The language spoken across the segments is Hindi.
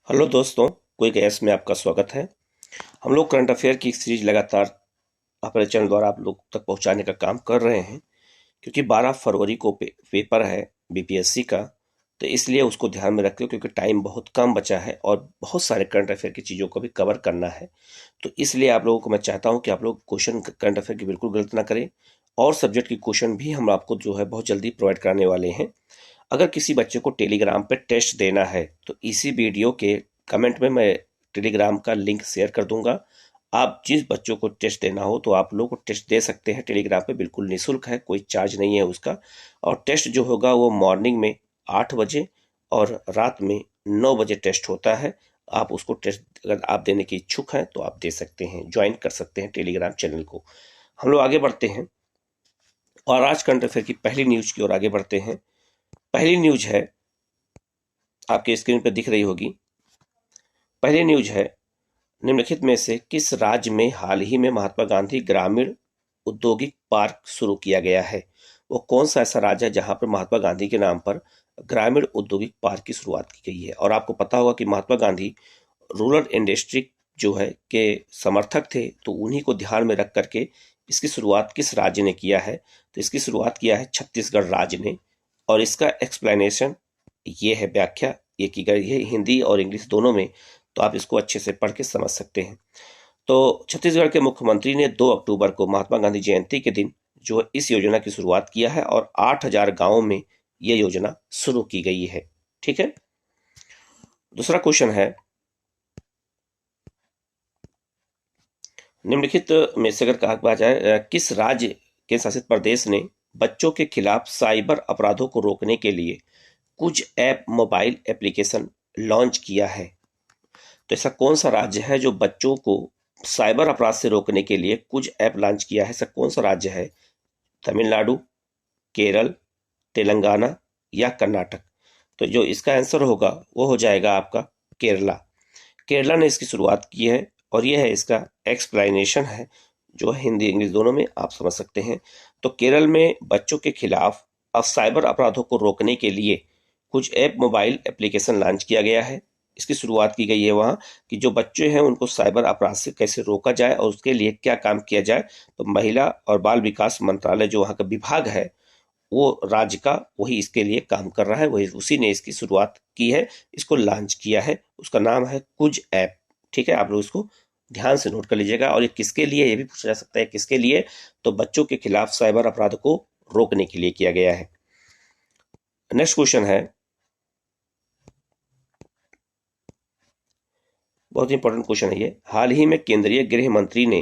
हेलो दोस्तों, क्विक एस में आपका स्वागत है। हम लोग करंट अफेयर की सीरीज लगातार अपने चैनल द्वारा आप लोग तक पहुंचाने का काम कर रहे हैं, क्योंकि 12 फरवरी को पेपर है बीपीएससी का। तो इसलिए उसको ध्यान में रखते हो, क्योंकि टाइम बहुत कम बचा है और बहुत सारे करंट अफेयर की चीज़ों को भी कवर करना है। तो इसलिए आप लोगों को मैं चाहता हूँ कि आप लोग क्वेश्चन करंट अफेयर की बिल्कुल गलत ना करें, और सब्जेक्ट की क्वेश्चन भी हम आपको जो है बहुत जल्दी प्रोवाइड कराने वाले हैं। अगर किसी बच्चे को टेलीग्राम पे टेस्ट देना है तो इसी वीडियो के कमेंट में मैं टेलीग्राम का लिंक शेयर कर दूंगा। आप जिस बच्चों को टेस्ट देना हो तो आप लोग को टेस्ट दे सकते हैं टेलीग्राम पे, बिल्कुल निःशुल्क है, कोई चार्ज नहीं है उसका। और टेस्ट जो होगा वो मॉर्निंग में 8 बजे और रात में 9 बजे टेस्ट होता है। आप उसको टेस्ट अगर आप देने के इच्छुक हैं तो आप दे सकते हैं, ज्वाइन कर सकते हैं टेलीग्राम चैनल को। हम लोग आगे बढ़ते हैं और आज करंट अफेयर की पहली न्यूज की ओर आगे बढ़ते हैं। पहली न्यूज है, आपके स्क्रीन पर दिख रही होगी। पहली न्यूज है, निम्नलिखित में से किस राज्य में हाल ही में महात्मा गांधी ग्रामीण औद्योगिक पार्क शुरू किया गया है? वो कौन सा ऐसा राज्य है जहां पर महात्मा गांधी के नाम पर ग्रामीण औद्योगिक पार्क की शुरुआत की गई है? और आपको पता होगा कि महात्मा गांधी रूरल इंडस्ट्री जो है के समर्थक थे, तो उन्हीं को ध्यान में रख करके इसकी शुरुआत किस राज्य ने किया है? तो इसकी शुरुआत किया है छत्तीसगढ़ राज्य ने। और इसका एक्सप्लेनेशन ये है, व्याख्या ये की गई है हिंदी और इंग्लिश दोनों में, तो आप इसको अच्छे से पढ़ के समझ सकते हैं। तो छत्तीसगढ़ के मुख्यमंत्री ने 2 अक्टूबर को महात्मा गांधी जयंती के दिन जो इस योजना की शुरुआत किया है, और 8,000 गांवों में ये योजना शुरू की गई है। ठीक है। दूसरा क्वेश्चन है, निम्नलिखित में से अगर कहा जाए किस राज्य के शासित प्रदेश ने बच्चों के खिलाफ साइबर अपराधों को रोकने के लिए कुछ ऐप मोबाइल एप्लीकेशन लॉन्च किया है? तो ऐसा कौन सा राज्य है जो बच्चों को साइबर अपराध से रोकने के लिए कुछ ऐप लॉन्च किया है? ऐसा कौन सा राज्य है? तमिलनाडु, केरल, तेलंगाना या कर्नाटक? तो जो इसका आंसर होगा वो हो जाएगा आपका केरला। केरला ने इसकी शुरुआत की है, और यह है इसका एक्सप्लेनेशन है, जो हिंदी इंग्लिश दोनों में आप समझ सकते हैं। तो केरल में बच्चों के खिलाफ अब साइबर अपराधों को रोकने के लिए कुछ ऐप मोबाइल एप्लीकेशन लॉन्च किया गया है। इसकी शुरुआत की गई है वहाँ, कि जो बच्चे हैं उनको साइबर अपराध से कैसे रोका जाए और उसके लिए क्या काम किया जाए। तो महिला और बाल विकास मंत्रालय जो वहाँ का विभाग है, वो राज्य का, वही इसके लिए काम कर रहा है, वही उसी ने इसकी शुरुआत की है, इसको लॉन्च किया है। उसका नाम है कुछ ऐप। ठीक है, आप लोग इसको ध्यान से नोट कर लीजिएगा। और ये किसके लिए, ये भी पूछा जा सकता है किसके लिए? तो बच्चों के खिलाफ साइबर अपराध को रोकने के लिए किया गया है। नेक्स्ट क्वेश्चन है, बहुत इंपॉर्टेंट क्वेश्चन है ये। हाल ही में केंद्रीय गृह मंत्री ने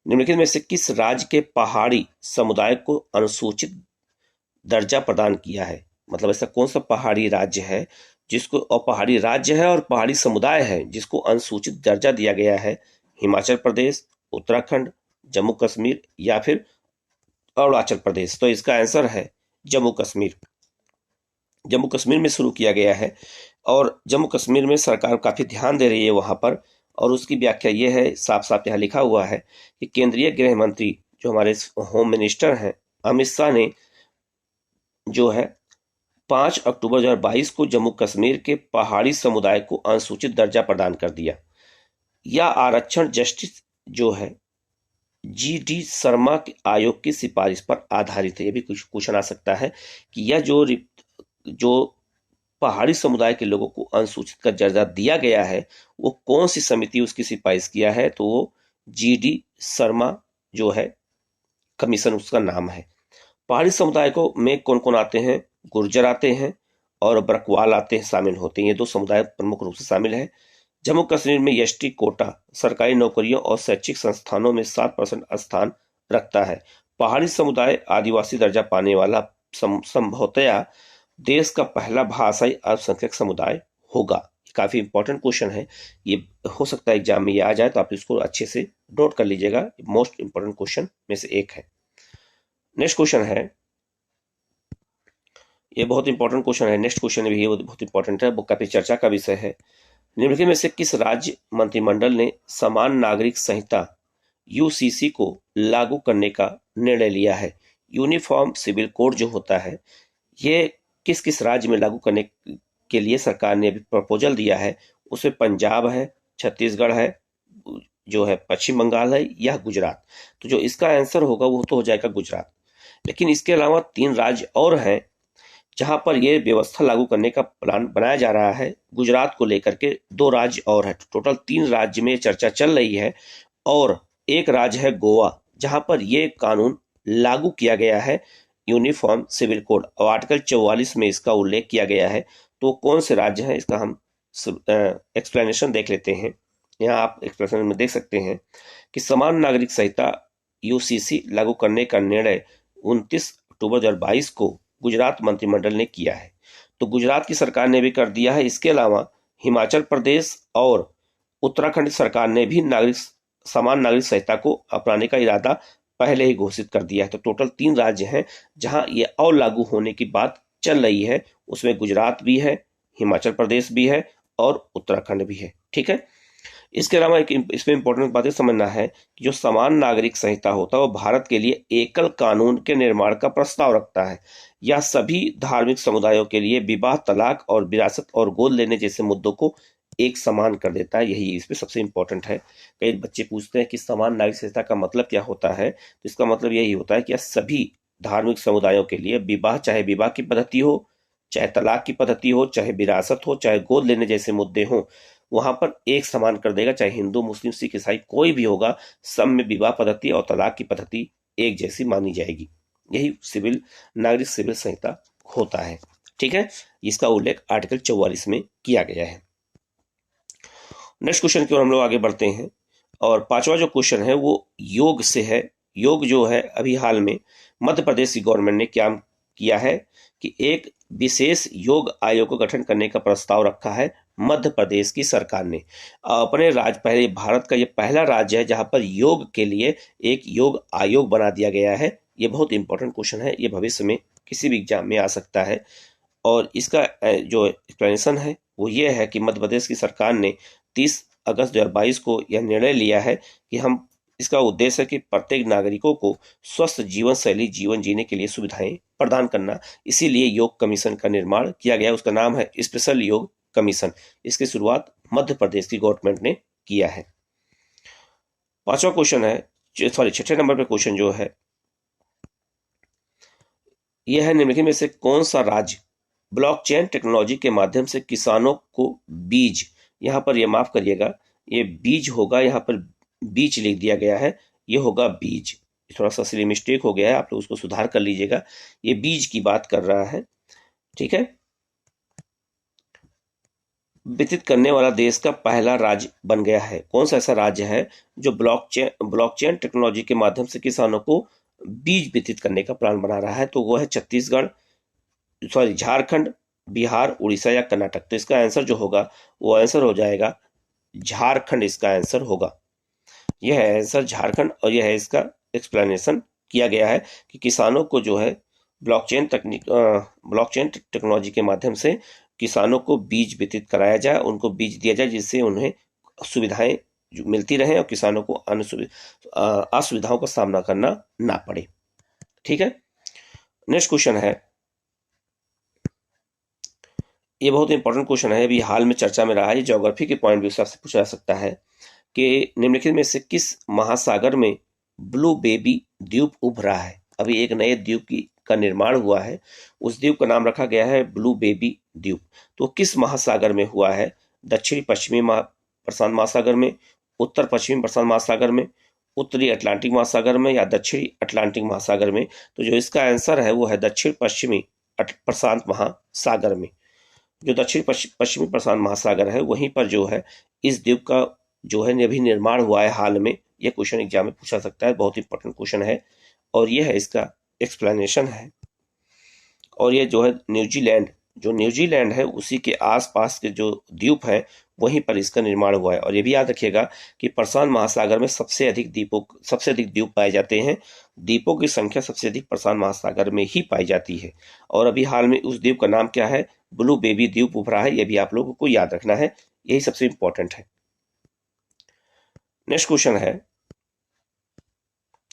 निम्नलिखित में से किस राज्य के पहाड़ी समुदाय को अनुसूचित दर्जा प्रदान किया है? मतलब ऐसा कौन सा पहाड़ी राज्य है जिसको, और पहाड़ी राज्य है और पहाड़ी समुदाय है जिसको अनुसूचित दर्जा दिया गया है? हिमाचल प्रदेश, उत्तराखंड, जम्मू कश्मीर या फिर अरुणाचल प्रदेश? तो इसका आंसर है जम्मू कश्मीर। जम्मू कश्मीर में शुरू किया गया है, और जम्मू कश्मीर में सरकार काफी ध्यान दे रही है वहां पर। और उसकी व्याख्या ये है, साफ साफ यहाँ लिखा हुआ है कि केंद्रीय गृह मंत्री जो हमारे होम मिनिस्टर हैं अमित शाह ने जो है 5 अक्टूबर 2022 को जम्मू कश्मीर के पहाड़ी समुदाय को अनुसूचित दर्जा प्रदान कर दिया। यह आरक्षण जस्टिस जो है GD शर्मा के आयोग की सिफारिश पर आधारित है। यह भी कुछ क्वेश्चन आ सकता है कि यह जो पहाड़ी समुदाय के लोगों को अनुसूचित का दर्जा दिया गया है, वो कौन सी समिति उसकी सिफारिश किया है? तो वो GD शर्मा जो है कमीशन उसका नाम है। पहाड़ी समुदाय को में कौन कौन आते हैं? गुर्जर आते हैं और बरकवाल आते हैं, शामिल होते हैं। ये 2 समुदाय प्रमुख रूप से शामिल है। जम्मू कश्मीर में एसटी कोटा सरकारी नौकरियों और शैक्षिक संस्थानों में 7% स्थान रखता है। पहाड़ी समुदाय आदिवासी दर्जा पाने वाला संभवतया देश का पहला भाषाई अल्पसंख्यक समुदाय होगा। काफी इंपॉर्टेंट क्वेश्चन है, ये हो सकता है एग्जाम में ये आ जाए, तो आप इसको अच्छे से नोट कर लीजिएगा। मोस्ट इंपॉर्टेंट क्वेश्चन में से एक है। नेक्स्ट क्वेश्चन है, ये बहुत इंपॉर्टेंट क्वेश्चन है। नेक्स्ट क्वेश्चन भी ये बहुत इंपॉर्टेंट है, वो काफी चर्चा का विषय है। निम्नलिखित में से किस राज्य मंत्रिमंडल ने समान नागरिक संहिता UCC को लागू करने का निर्णय लिया है? यूनिफॉर्म सिविल कोड जो होता है, ये किस किस राज्य में लागू करने के लिए सरकार ने अभी प्रपोजल दिया है, उसमें पंजाब है, छत्तीसगढ़ है, जो है पश्चिम बंगाल है या गुजरात। तो जो इसका आंसर होगा वो तो हो जाएगा गुजरात। लेकिन इसके अलावा 3 राज्य और हैं जहां पर यह व्यवस्था लागू करने का प्लान बनाया जा रहा है। गुजरात को लेकर के 2 राज्य और है, टोटल 3 राज्य में चर्चा चल रही है। और एक राज्य है गोवा, जहां पर यह कानून लागू किया गया है, यूनिफॉर्म सिविल कोड, और आर्टिकल 44 में इसका उल्लेख किया गया है। तो कौन से राज्य हैं, इसका हम एक्सप्लेनेशन देख लेते हैं। यहाँ आप एक्सप्लेनेशन में देख सकते हैं कि समान नागरिक संहिता यूसीसी लागू करने का निर्णय 29 अक्टूबर 2022 को गुजरात मंत्रिमंडल ने किया है। तो गुजरात की सरकार ने भी कर दिया है। इसके अलावा हिमाचल प्रदेश और उत्तराखंड सरकार ने भी समान नागरिक संहिता को अपनाने का इरादा पहले ही घोषित कर दिया है। तो टोटल 3 राज्य हैं जहां ये और लागू होने की बात चल रही है। उसमें गुजरात भी है, हिमाचल प्रदेश भी है और उत्तराखंड भी है। ठीक है। इसके अलावा एक इसमें इंपॉर्टेंट बातें समझना है कि जो समान नागरिक संहिता होता है वो भारत के लिए एकल कानून के निर्माण का प्रस्ताव रखता है। यह सभी धार्मिक समुदायों के लिए विवाह, तलाक और विरासत और गोद लेने जैसे मुद्दों को एक समान कर देता है। यही इसमें सबसे इंपॉर्टेंट है। कई बच्चे पूछते हैं कि समान नागरिक संहिता का मतलब क्या होता है। तो इसका मतलब यही होता है कि यह सभी धार्मिक समुदायों के लिए विवाह, चाहे विवाह की पद्धति हो, चाहे तलाक की पद्धति हो, चाहे विरासत हो, चाहे गोद लेने जैसे मुद्दे हों, वहां पर एक समान कर देगा। चाहे हिंदू, मुस्लिम, सिख, ईसाई कोई भी होगा, सब में विवाह पद्धति और तलाक की पद्धति एक जैसी मानी जाएगी। यही नागरिक सिविल संहिता होता है। ठीक है। इसका उल्लेख आर्टिकल 44 में किया गया है। नेक्स्ट क्वेश्चन की ओर हम लोग आगे बढ़ते हैं। और 5वां जो क्वेश्चन है वो योग से है। योग जो है अभी हाल में मध्य प्रदेश की गवर्नमेंट ने क्या किया है कि एक विशेष योग आयोग का गठन करने का प्रस्ताव रखा है मध्य प्रदेश की सरकार ने। अपने राज्य, पहले भारत का ये पहला राज्य है जहां पर योग के लिए एक योग आयोग बना दिया गया है। ये बहुत इंपॉर्टेंट क्वेश्चन है, ये भविष्य में किसी भी एग्जाम में आ सकता है। और इसका जो एक्सप्लेनेशन है वो ये है कि मध्य प्रदेश की सरकार ने 30 अगस्त 2022 को यह निर्णय लिया है कि हम इसका उद्देश्य है कि प्रत्येक नागरिकों को स्वस्थ जीवन शैली जीवन जीने के लिए सुविधाएं प्रदान करना। इसीलिए योग कमीशन का निर्माण किया गया। उसका नाम है स्पेशल योग कमीशन। इसकी शुरुआत मध्य प्रदेश की गवर्नमेंट ने किया है। 5वां क्वेश्चन है, 6ठे नंबर पे क्वेश्चन जो है यह है, निम्नलिखित में से कौन सा राज्य ब्लॉकचेन टेक्नोलॉजी के माध्यम से किसानों को बीज, यहाँ पर ये माफ करिएगा, ये बीज होगा, यहाँ पर बीज लिख दिया गया है, ये होगा बीज। थोड़ा सा सिली मिस्टेक हो गया है, आप लोग उसको सुधार कर लीजिएगा। ये बीज की बात कर रहा है। ठीक है। वितरित करने वाला देश का पहला राज्य बन गया है। कौन सा ऐसा राज्य है जो ब्लॉकचेन टेक्नोलॉजी के माध्यम से किसानों को बीज वितरित करने का प्लान बना रहा है? तो वो है छत्तीसगढ़, झारखंड, बिहार, उड़ीसा या कर्नाटक। तो इसका आंसर जो होगा वो आंसर हो जाएगा झारखंड। इसका आंसर होगा, यह है आंसर झारखंड। और यह है इसका एक्सप्लेनेशन किया गया है कि किसानों को जो है ब्लॉकचेन टेक्नोलॉजी के माध्यम से किसानों को बीज वितरित कराया जाए, उनको बीज दिया जाए जिससे उन्हें सुविधाएं मिलती रहें और किसानों को असुविधाओं का सामना करना ना पड़े। ठीक है। नेक्स्ट क्वेश्चन है, ये बहुत इंपॉर्टेंट क्वेश्चन है, अभी हाल में चर्चा में रहा है। ज्योग्राफी के पॉइंट व्यू से आपसे पूछा जा सकता है कि निम्नलिखित में से किस महासागर में ब्लू बेबी द्वीप उभरा है? अभी एक नए द्वीप का निर्माण हुआ है, उस द्वीप का नाम रखा गया है ब्लू बेबी द्वीप। तो किस महासागर में हुआ है? दक्षिणी पश्चिमी प्रशांत महासागर में, उत्तर पश्चिमी प्रशांत महासागर में, उत्तरी अटलांटिक महासागर में या दक्षिणी अटलांटिक महासागर में? तो जो इसका आंसर है वो है दक्षिण पश्चिमी प्रशांत महासागर में। जो दक्षिण पश्चिमी प्रशांत महासागर है वहीं पर जो है इस द्वीप का जो है अभी निर्माण हुआ है हाल में। यह क्वेश्चन एग्जाम में पूछा सकता है, बहुत इंपॉर्टेंट क्वेश्चन है। और यह है इसका एक्सप्लेनेशन है। और ये जो है न्यूजीलैंड है उसी के आसपास के जो द्वीप है वहीं पर इसका निर्माण हुआ है। और ये भी याद रखिएगा कि प्रशांत महासागर में सबसे अधिक द्वीप पाए जाते हैं। द्वीपों की संख्या सबसे अधिक प्रशांत महासागर में ही पाई जाती है। और अभी हाल में उस द्वीप का नाम क्या है? ब्लू बेबी द्वीप उभरा है। यह भी आप लोगों को याद रखना है, यही सबसे इंपॉर्टेंट है। नेक्स्ट क्वेश्चन है,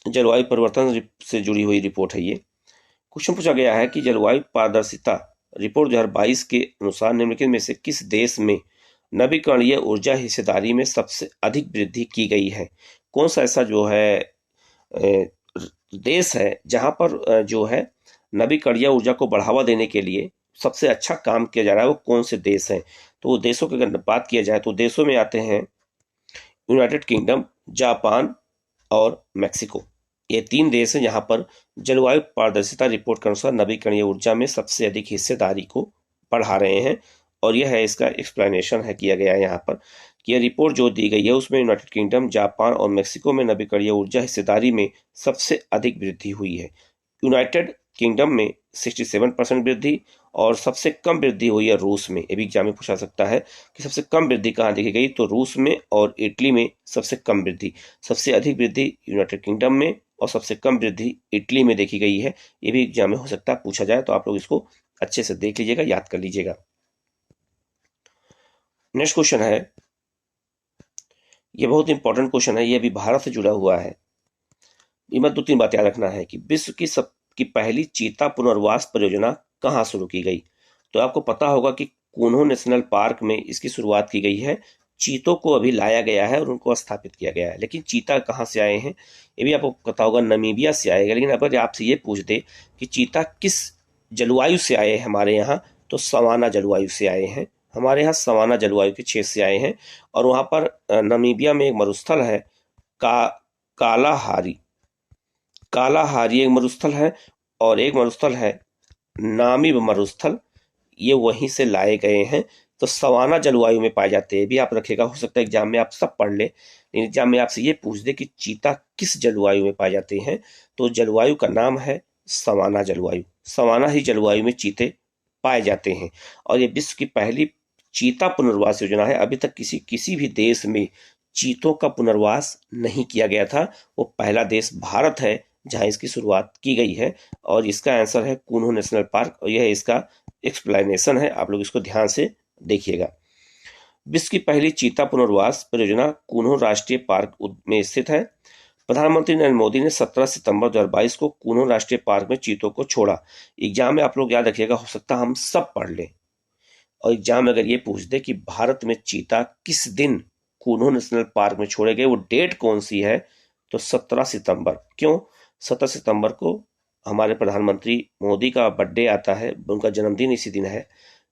जलवायु परिवर्तन से जुड़ी हुई रिपोर्ट है। ये क्वेश्चन पूछा गया है कि जलवायु पारदर्शिता रिपोर्ट 2022 के अनुसार निम्नलिखित में से किस देश में नवीकरणीय ऊर्जा हिस्सेदारी में सबसे अधिक वृद्धि की गई है। कौन सा ऐसा जो है देश है जहां पर जो है नवीकरणीय ऊर्जा को बढ़ावा देने के लिए सबसे अच्छा काम किया जा रहा है, वो कौन से देश हैं? तो वो देशों की अगर बात किया जाए तो देशों में आते हैं यूनाइटेड किंगडम, जापान और मेक्सिको। ये 3 देश हैं जहां पर जलवायु पारदर्शिता रिपोर्ट के अनुसार नवीकरणीय ऊर्जा में सबसे अधिक हिस्सेदारी को बढ़ा रहे हैं। और यह है, इसका एक्सप्लेनेशन है किया गया है यहाँ पर कि यह रिपोर्ट जो दी गई है उसमें यूनाइटेड किंगडम, जापान और मेक्सिको में नवीकरणीय ऊर्जा हिस्सेदारी में सबसे अधिक वृद्धि हुई है। यूनाइटेड किंगडम में 67% वृद्धि और सबसे कम वृद्धि हुई है रूस में। ये भी एग्जाम में पूछा सकता है कि सबसे कम वृद्धि कहाँ देखी गई, तो रूस में और इटली में सबसे कम वृद्धि। सबसे अधिक वृद्धि यूनाइटेड किंगडम में और सबसे कम वृद्धि इटली में देखी गई है। ये भी एग्जाम में हो सकता है पूछा जाए, तो आप लोग इसको अच्छे से देख लीजिएगा, याद कर लीजिएगा। नेक्स्ट क्वेश्चन है, ये बहुत इंपॉर्टेंट क्वेश्चन है, ये भी भारत से जुड़ा हुआ है। इनमें 2-3 बात याद रखना है कि विश्व की पहली चीता पुनर्वास परियोजना कहाँ शुरू की गई? तो आपको पता होगा कि कूनो नेशनल पार्क में इसकी शुरुआत की गई है। चीतों को अभी लाया गया है और उनको स्थापित किया गया है, लेकिन चीता कहाँ से आए हैं ये भी आपको पता होगा, नमीबिया से आएगा। लेकिन अगर आपसे ये पूछ दे कि चीता किस जलवायु से आए हैं हमारे यहाँ, तो सवाना जलवायु से आए हैं। हमारे यहाँ सवाना जलवायु के क्षेत्र से आए हैं। और वहाँ पर नमीबिया में एक मरुस्थल है कालाहारी एक मरुस्थल है, और एक मरुस्थल है नामीब मरुस्थल, ये वहीं से लाए गए हैं। तो सवाना जलवायु में पाए जाते हैं, भी आप रखेगा, हो सकता है एग्जाम में आप सब पढ़ ले, लेकिन एग्जाम में आपसे ये पूछ दे कि चीता किस जलवायु में पाए जाते हैं, तो जलवायु का नाम है सवाना जलवायु। सवाना ही जलवायु में चीते पाए जाते हैं। और ये विश्व की पहली चीता पुनर्वास योजना है। अभी तक किसी भी देश में चीतों का पुनर्वास नहीं किया गया था। वो पहला देश भारत है जहां इसकी शुरुआत की गई है। और इसका आंसर है कूनो नेशनल पार्क, और यह इसका एक्सप्लेनेशन है, आप लोग इसको ध्यान से देखिएगा। विश्व की पहली चीता पुनर्वास परियोजना कूनो राष्ट्रीय पार्क में स्थित है। प्रधानमंत्री नरेंद्र मोदी ने 17 सितंबर 2022 को कूनो राष्ट्रीय पार्क में चीतों को छोड़ा। एग्जाम में आप लोग याद रखिएगा, हो सकता है हम सब पढ़ लें, और एग्जाम में अगर ये पूछ दे कि भारत में चीता किस दिन कूनो नेशनल पार्क में छोड़े गए, वो डेट कौन सी है, तो 17 सितंबर। क्यों? 17 सितंबर को हमारे प्रधानमंत्री मोदी का बर्थडे आता है, उनका जन्मदिन इसी दिन है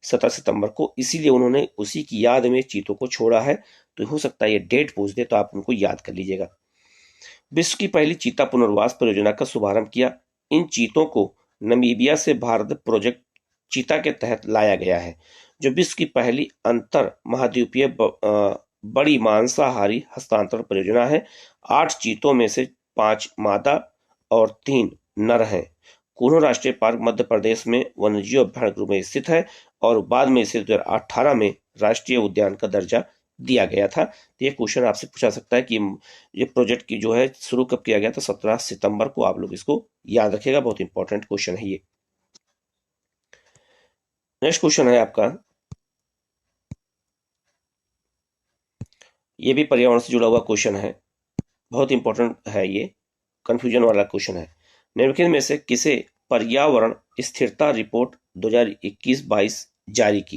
17 सितंबर को, इसीलिए उन्होंने उसी की याद में चीतों को छोड़ा है। तो हो सकता है ये डेट पूछ दे, तो आप उनको याद कर लीजिएगा। विश्व की पहली चीता पुनर्वास परियोजना का शुभारंभ किया। इन चीतों को नमीबिया से भारत प्रोजेक्ट चीता के तहत लाया गया है, जो विश्व की पहली अंतर महाद्वीपीय बड़ी मांसाहारी हस्तांतरण परियोजना है। 8 चीतों में से 5 मादा और 3 नर हैं। कूनो राष्ट्रीय पार्क मध्य प्रदेश में वन्यजीव अभ्यारण्य में स्थित है, और बाद में इसे 2018 में राष्ट्रीय उद्यान का दर्जा दिया गया था। तो ये क्वेश्चन आपसे पूछा सकता है कि ये प्रोजेक्ट की जो है शुरू कब किया गया था, 17 सितंबर को। आप लोग इसको याद रखिएगा, बहुत इंपॉर्टेंट क्वेश्चन है ये। नेक्स्ट क्वेश्चन है आपका, ये भी पर्यावरण से जुड़ा हुआ क्वेश्चन है, बहुत इंपॉर्टेंट है ये, कंफ्यूजन वाला क्वेश्चन है। निम्नलिखित में से किसे पर्यावरण स्थिरता रिपोर्ट 2021-22 जारी की?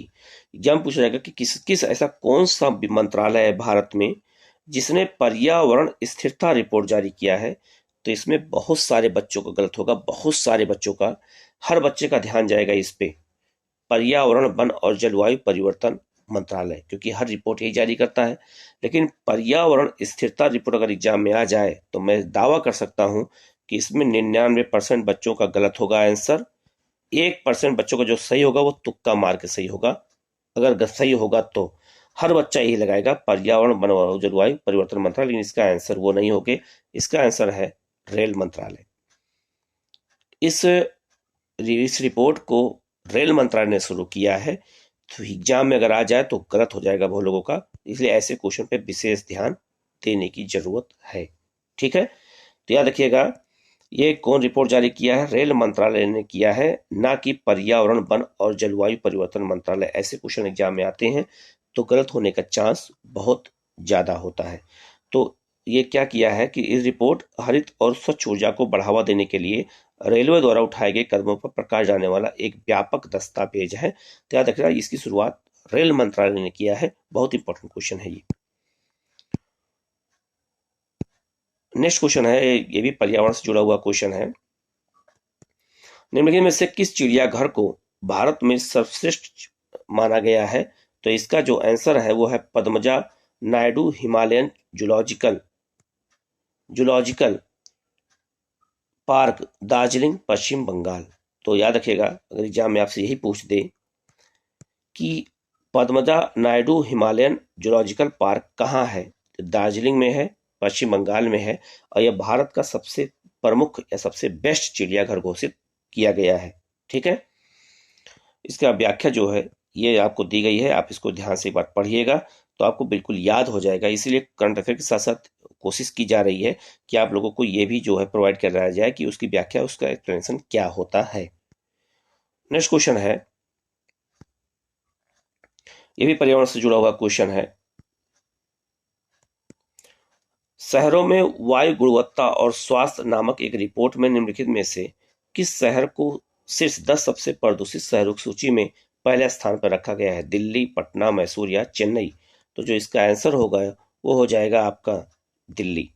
एग्जाम पूछा जाएगा कि किस ऐसा कौन सा मंत्रालय है भारत में जिसने पर्यावरण स्थिरता रिपोर्ट जारी किया है? तो इसमें बहुत सारे बच्चों का गलत होगा, बहुत सारे बच्चों का, हर बच्चे का ध्यान जाएगा इस पे, पर्यावरण वन और जलवायु परिवर्तन मंत्रालय, क्योंकि हर रिपोर्ट यही जारी करता है। लेकिन पर्यावरण स्थिरता रिपोर्ट अगर एग्जाम में आ जाए तो मैं दावा कर सकता हूं कि इसमें 99% बच्चों का गलत होगा आंसर। 1% बच्चों का जो सही होगा वो तुक्का मार के सही होगा। अगर सही होगा तो हर बच्चा यही लगाएगा पर्यावरण वन और जलवायु परिवर्तन मंत्रालय, लेकिन इसका आंसर वो नहीं होगा। इसका आंसर है रेल मंत्रालय। इस रिपोर्ट को रेल मंत्रालय ने शुरू किया है। तो एग्जाम में अगर आ जाए तो गलत हो जाएगा बहुत लोगों का, इसलिए ऐसे क्वेश्चन पे विशेष ध्यान देने की जरूरत है। ठीक है, तो याद रखिएगा, ये कौन रिपोर्ट जारी किया है? रेल मंत्रालय ने किया है, ना कि पर्यावरण वन और जलवायु परिवर्तन मंत्रालय। ऐसे क्वेश्चन एग्जाम में आते हैं तो गलत होने का चांस बहुत ज्यादा होता है। तो ये क्या किया है कि इस रिपोर्ट हरित और स्वच्छ ऊर्जा को बढ़ावा देने के लिए रेलवे द्वारा उठाए गए कदमों पर प्रकाश डालने वाला एक व्यापक दस्तावेज है। तो याद रखिएगा, इसकी शुरुआत रेल मंत्रालय ने किया है। बहुत इंपॉर्टेंट क्वेश्चन है ये। नेक्स्ट क्वेश्चन है, ये भी पर्यावरण से जुड़ा हुआ क्वेश्चन है। निम्नलिखित में से किस चिड़ियाघर को भारत में सर्वश्रेष्ठ माना गया है? तो इसका जो आंसर है वो है Padmaja Naidu Himalayan zoological park, Darjeeling, Paschim Bengal. तो याद रखिएगा, अगर एग्जाम में आपसे यही पूछ दे कि Padmaja Naidu Himalayan zoological park कहाँ है, तो दार्जिलिंग में है, पश्चिम बंगाल में है, और यह भारत का सबसे प्रमुख या सबसे बेस्ट चिड़ियाघर घोषित किया गया है। ठीक है, इसका व्याख्या जो है ये आपको दी गई है, आप इसको ध्यान से एक बार पढ़िएगा तो आपको बिल्कुल याद हो जाएगा। इसीलिए करंट अफेयर के साथ साथ कोशिश की जा रही है कि आप लोगों को ये भी जो है प्रोवाइड कराया जाए कि उसकी व्याख्या, उसका एक्सप्लेनेशन क्या होता है। नेक्स्ट क्वेश्चन है, ये भी पर्यावरण से जुड़ा हुआ क्वेश्चन है। शहरों में वायु गुणवत्ता और स्वास्थ्य नामक एक रिपोर्ट में निम्नलिखित में से किस शहर को शीर्ष 10 सबसे प्रदूषित शहरों की सूची में पहले स्थान पर रखा गया है? दिल्ली, पटना, मैसूर या चेन्नई? तो जो इसका आंसर होगा वो हो जाएगा आपका दिल्ली।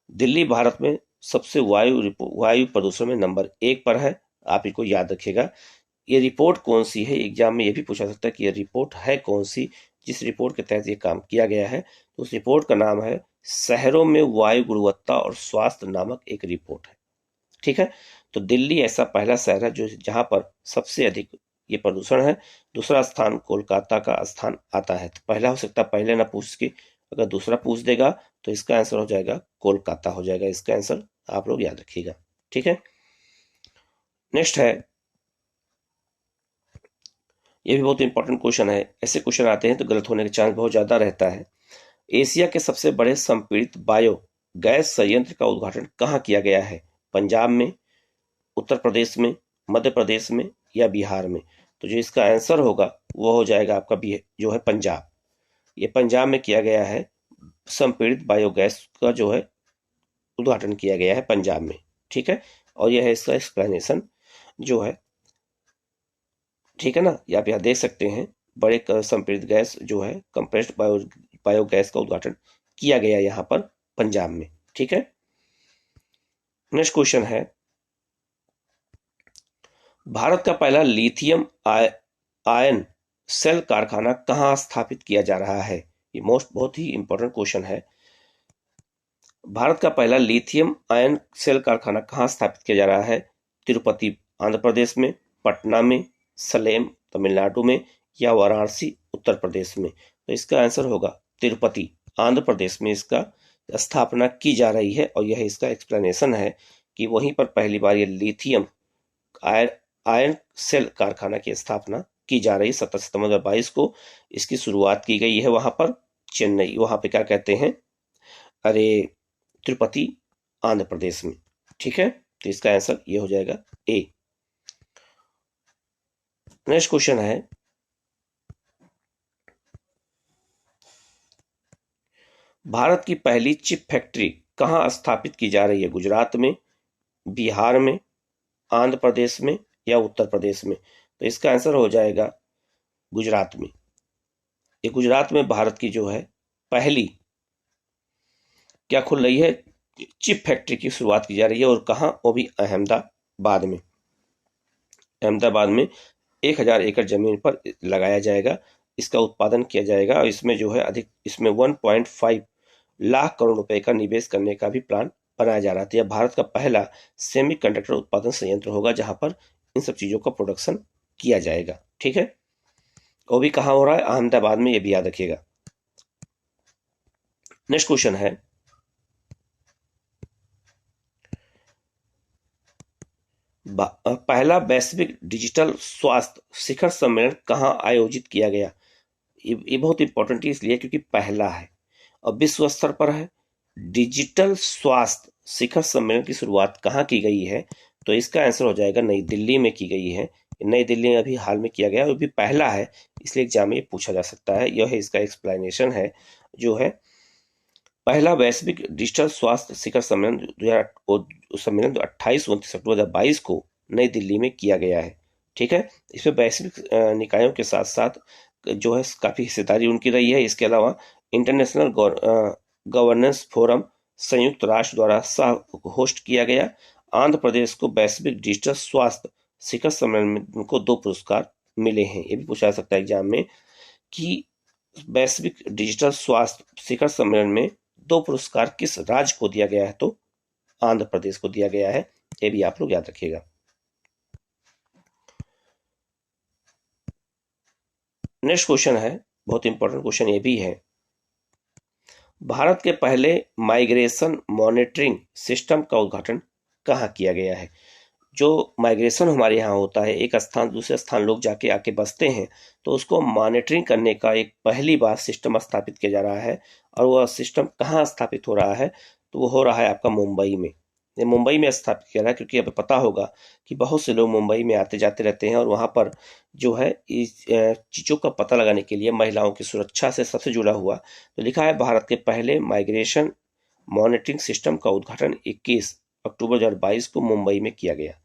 दिल्ली भारत में सबसे वायु प्रदूषण में नंबर 1 पर है। आप इसको याद रखिएगा। ये रिपोर्ट कौन सी है, एग्जाम में ये भी पूछा सकता है कि ये रिपोर्ट है कौन सी, जिस रिपोर्ट के तहत ये काम किया गया है। तो उस रिपोर्ट का नाम है शहरों में वायु गुणवत्ता और स्वास्थ्य नामक एक रिपोर्ट है। ठीक है, तो दिल्ली ऐसा पहला शहर है जो जहां पर सबसे अधिक ये प्रदूषण है। दूसरा स्थान कोलकाता का स्थान आता है। तो पहला हो सकता है पहले ना पूछ के, अगर दूसरा पूछ देगा तो इसका आंसर हो जाएगा कोलकाता हो जाएगा। इसका आंसर आप लोग याद रखिएगा। ठीक है, नेक्स्ट है, ये भी बहुत इंपॉर्टेंट क्वेश्चन है। ऐसे क्वेश्चन आते हैं तो गलत होने का चांस बहुत ज्यादा रहता है। एशिया के सबसे बड़े संपीड़ित बायो गैस संयंत्र का उद्घाटन कहाँ किया गया है? पंजाब में, उत्तर प्रदेश में, मध्य प्रदेश में या बिहार में? तो जो इसका आंसर होगा वो हो जाएगा आपका जो है पंजाब। ये पंजाब में किया गया है, संपीड़ित बायोगैस का जो है उद्घाटन किया गया है पंजाब में। ठीक है, और यह है इसका एक्सप्लेनेशन जो है। ठीक है ना, आप यहाँ देख सकते हैं बड़े संपीड़ित गैस जो है कंप्रेस्ड बायोगैस का उद्घाटन किया गया यहाँ पर पंजाब में। ठीक है, नेक्स्ट क्वेश्चन है, भारत का पहला लिथियम आयन सेल कारखाना कहाँ स्थापित किया जा रहा है? ये बहुत ही इंपॉर्टेंट क्वेश्चन है। भारत का पहला लिथियम आयन सेल कारखाना कहाँ स्थापित किया जा रहा है? तिरुपति आंध्र प्रदेश में, पटना में, सलेम तमिलनाडु में या वाराणसी उत्तर प्रदेश में? तो इसका आंसर होगा तिरुपति आंध्र प्रदेश में इसका स्थापना की जा रही है। और यह इसका एक्सप्लेनेशन है कि वहीं पर पहली बार ये लिथियम आयन सेल कारखाना की स्थापना की जा रही है। 17 सितंबर 2022 को इसकी शुरुआत की गई है वहां पर चेन्नई, वहां पे क्या कहते हैं, अरे तिरुपति आंध्र प्रदेश में। ठीक है, तो इसका आंसर ये हो जाएगा ए। नेक्स्ट क्वेश्चन है, भारत की पहली चिप फैक्ट्री कहां स्थापित की जा रही है? गुजरात में, बिहार में, आंध्र प्रदेश में या उत्तर प्रदेश में? तो इसका आंसर हो जाएगा गुजरात में। ये गुजरात में भारत की जो है पहली क्या खुल रही है, चिप फैक्ट्री की शुरुआत की जा रही है। और कहां, वो भी अहमदाबाद में। अहमदाबाद में 1000 एकड़ जमीन पर लगाया जाएगा, इसका उत्पादन किया जाएगा। और इसमें जो है इसमें 1.5 लाख करोड़ रुपए का निवेश करने का भी प्लान बनाया जा रहा था। यह भारत का पहला सेमीकंडक्टर उत्पादन संयंत्र होगा जहां पर इन सब चीजों का प्रोडक्शन किया जाएगा। ठीक है, वो भी कहां हो रहा है, अहमदाबाद में, ये भी याद रखिएगा। नेक्स्ट क्वेश्चन है, पहला वैश्विक डिजिटल स्वास्थ्य शिखर सम्मेलन कहां आयोजित किया गया? ये बहुत इंपॉर्टेंट है इसलिए क्योंकि पहला है और विश्व स्तर पर है। डिजिटल स्वास्थ्य शिखर सम्मेलन की शुरुआत कहाँ की गई है? तो इसका आंसर हो जाएगा नई दिल्ली में की गई है। नई दिल्ली में अभी हाल में किया गया, वो भी पहला है, इसलिए एग्जाम में ये पूछा जा सकता है। यह है इसका एक्सप्लेनेशन है जो है पहला वैश्विक डिजिटल स्वास्थ्य शिखर सम्मेलन 28-29 अक्टूबर 2022 को नई दिल्ली में किया गया है। ठीक है, इसमें वैश्विक निकायों के साथ साथ जो है काफ़ी हिस्सेदारी उनकी रही है। इसके अलावा इंटरनेशनल गवर्नेंस फोरम संयुक्त राष्ट्र द्वारा सह होस्ट किया गया। आंध्र प्रदेश को वैश्विक डिजिटल स्वास्थ्य शिखर सम्मेलन में उनको 2 पुरस्कार मिले हैं। ये भी पूछा जा सकता है एग्जाम में कि वैश्विक डिजिटल स्वास्थ्य शिखर सम्मेलन में 2 पुरस्कार किस राज्य को दिया गया है, तो आंध्र प्रदेश को दिया गया है। ये भी आप लोग याद रखिएगा। नेक्स्ट क्वेश्चन है, बहुत इंपॉर्टेंट क्वेश्चन ये भी है। भारत के पहले माइग्रेशन मॉनिटरिंग सिस्टम का उद्घाटन कहाँ किया गया है? जो माइग्रेशन हमारे यहाँ होता है, एक स्थान दूसरे स्थान लोग जाके आके बसते हैं, तो उसको मॉनिटरिंग करने का एक पहली बार सिस्टम स्थापित किया जा रहा है। और वह सिस्टम कहाँ स्थापित हो रहा है? तो वो हो रहा है आपका मुंबई में। ये मुंबई में स्थापित किया रहा है, क्योंकि अब पता होगा कि बहुत से लोग मुंबई में आते जाते रहते हैं, और वहाँ पर जो है इस चीज़ों का पता लगाने के लिए महिलाओं की सुरक्षा से सबसे जुड़ा हुआ, तो लिखा है भारत के पहले माइग्रेशन मॉनिटरिंग सिस्टम का उद्घाटन 21 अक्टूबर 2022 को मुंबई में किया गया।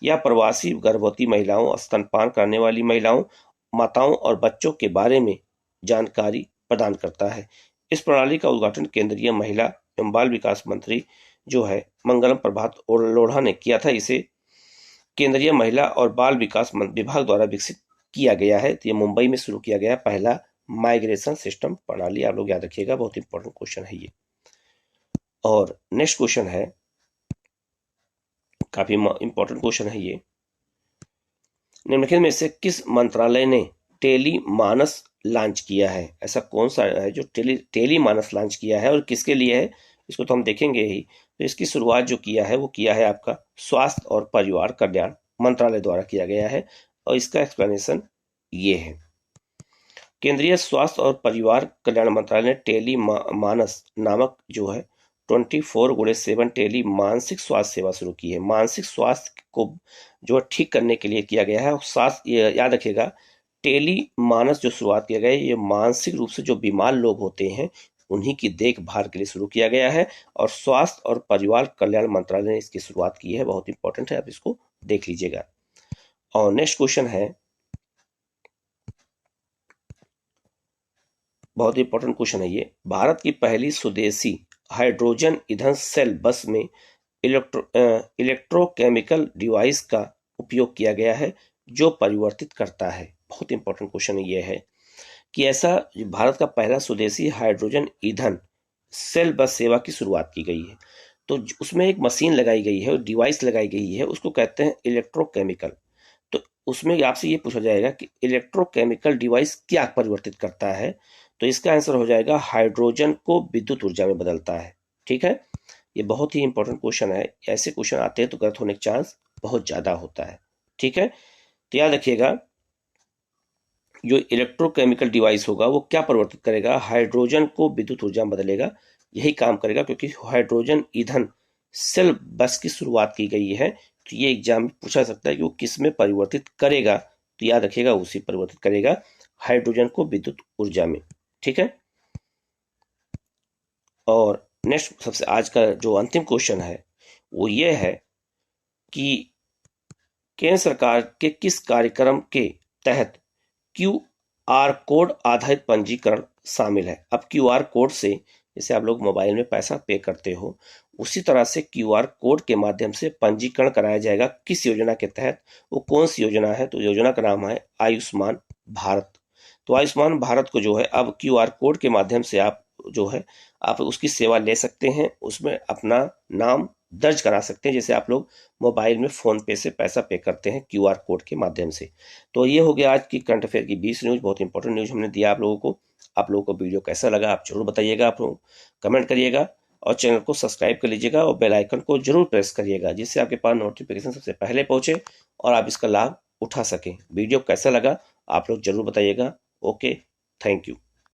यह प्रवासी गर्भवती महिलाओं, स्तनपान करने वाली महिलाओं, माताओं और बच्चों के बारे में जानकारी प्रदान करता है। इस प्रणाली का उद्घाटन केंद्रीय महिला एवं बाल विकास मंत्री जो है मंगलम प्रभात लोढ़ा ने किया था। इसे केंद्रीय महिला और बाल विकास विभाग द्वारा विकसित किया गया है। तो ये मुंबई में शुरू किया गया पहला माइग्रेशन सिस्टम प्रणाली। आप लोग याद रखिएगा, बहुत इंपॉर्टेंट क्वेश्चन है ये। और नेक्स्ट क्वेश्चन है, काफी इंपॉर्टेंट क्वेश्चन है ये। निम्नलिखित में से किस मंत्रालय ने टेली मानस लॉन्च किया है? ऐसा कौन सा है जो टेली मानस लॉन्च किया है और किसके लिए है, इसको तो हम देखेंगे ही। तो इसकी शुरुआत जो किया है वो किया है आपका स्वास्थ्य और परिवार कल्याण मंत्रालय द्वारा किया गया है। और इसका एक्सप्लेनेशन ये है। केंद्रीय स्वास्थ्य और परिवार कल्याण मंत्रालय ने टेली मानस नामक जो है 24/7 टेली मानसिक स्वास्थ्य सेवा शुरू की है। मानसिक स्वास्थ्य को जो ठीक करने के लिए किया गया है। और स्वास्थ्य याद रखिएगा, टेली मानस जो शुरुआत किया गया है, ये मानसिक रूप से जो बीमार लोग होते हैं उन्हीं की देखभाल के लिए शुरू किया गया है। और स्वास्थ्य और परिवार कल्याण मंत्रालय ने इसकी शुरुआत की है। बहुत इंपॉर्टेंट है, आप इसको देख लीजिएगा। और नेक्स्ट क्वेश्चन है, बहुत इंपॉर्टेंट क्वेश्चन है ये। भारत की पहली स्वदेशी हाइड्रोजन ईंधन सेल बस में इलेक्ट्रोकेमिकल डिवाइस का उपयोग किया गया है जो परिवर्तित करता है। बहुत इंपॉर्टेंट क्वेश्चन ये है कि ऐसा भारत का पहला स्वदेशी हाइड्रोजन ईंधन सेल बस सेवा की शुरुआत की गई है। तो उसमें एक मशीन लगाई गई है और डिवाइस लगाई गई है, उसको कहते हैं इलेक्ट्रोकेमिकल। तो उसमें आपसे ये पूछा जाएगा कि इलेक्ट्रोकेमिकल डिवाइस क्या परिवर्तित करता है, तो इसका आंसर हो जाएगा हाइड्रोजन को विद्युत ऊर्जा में बदलता है। ठीक है, ये बहुत ही इंपॉर्टेंट क्वेश्चन है। ऐसे क्वेश्चन आते हैं तो गलत होने का चांस बहुत ज्यादा होता है। ठीक है, तो याद रखिएगा, जो इलेक्ट्रोकेमिकल डिवाइस होगा वो क्या परिवर्तित करेगा? हाइड्रोजन को विद्युत ऊर्जा में बदलेगा। यही काम करेगा, क्योंकि हाइड्रोजन ईंधन सेल बस की शुरुआत की गई है। तो ये एग्जाम में पूछा सकता है कि वो किस में परिवर्तित करेगा, तो याद रखिएगा उसी परिवर्तित करेगा, हाइड्रोजन को विद्युत ऊर्जा में। ठीक है, और नेक्स्ट सबसे आज का जो अंतिम क्वेश्चन है वो ये है कि केंद्र सरकार के किस कार्यक्रम के तहत QR कोड आधारित पंजीकरण शामिल है? अब QR कोड से, जैसे आप लोग मोबाइल में पैसा पे करते हो, उसी तरह से QR कोड के माध्यम से पंजीकरण कराया जाएगा। किस योजना के तहत? वो कौन सी योजना है? तो योजना का नाम है आयुष्मान भारत। तो आयुष्मान भारत को जो है अब QR कोड के माध्यम से आप जो है आप उसकी सेवा ले सकते हैं, उसमें अपना नाम दर्ज करा सकते हैं। जैसे आप लोग मोबाइल में फोन पे से पैसा पे करते हैं QR कोड के माध्यम से। तो ये हो गया आज की करंट अफेयर की 20 न्यूज। बहुत इंपॉर्टेंट न्यूज हमने दिया आप लोगों को। आप लोगों को वीडियो कैसा लगा आप जरूर बताइएगा, आप लोग कमेंट करिएगा और चैनल को सब्सक्राइब कर लीजिएगा और बेल आइकन को जरूर प्रेस करिएगा, जिससे आपके पास नोटिफिकेशन सबसे पहले पहुंचे और आप इसका लाभ उठा सकें। वीडियो कैसा लगा आप लोग जरूर बताइएगा। Okay, thank you.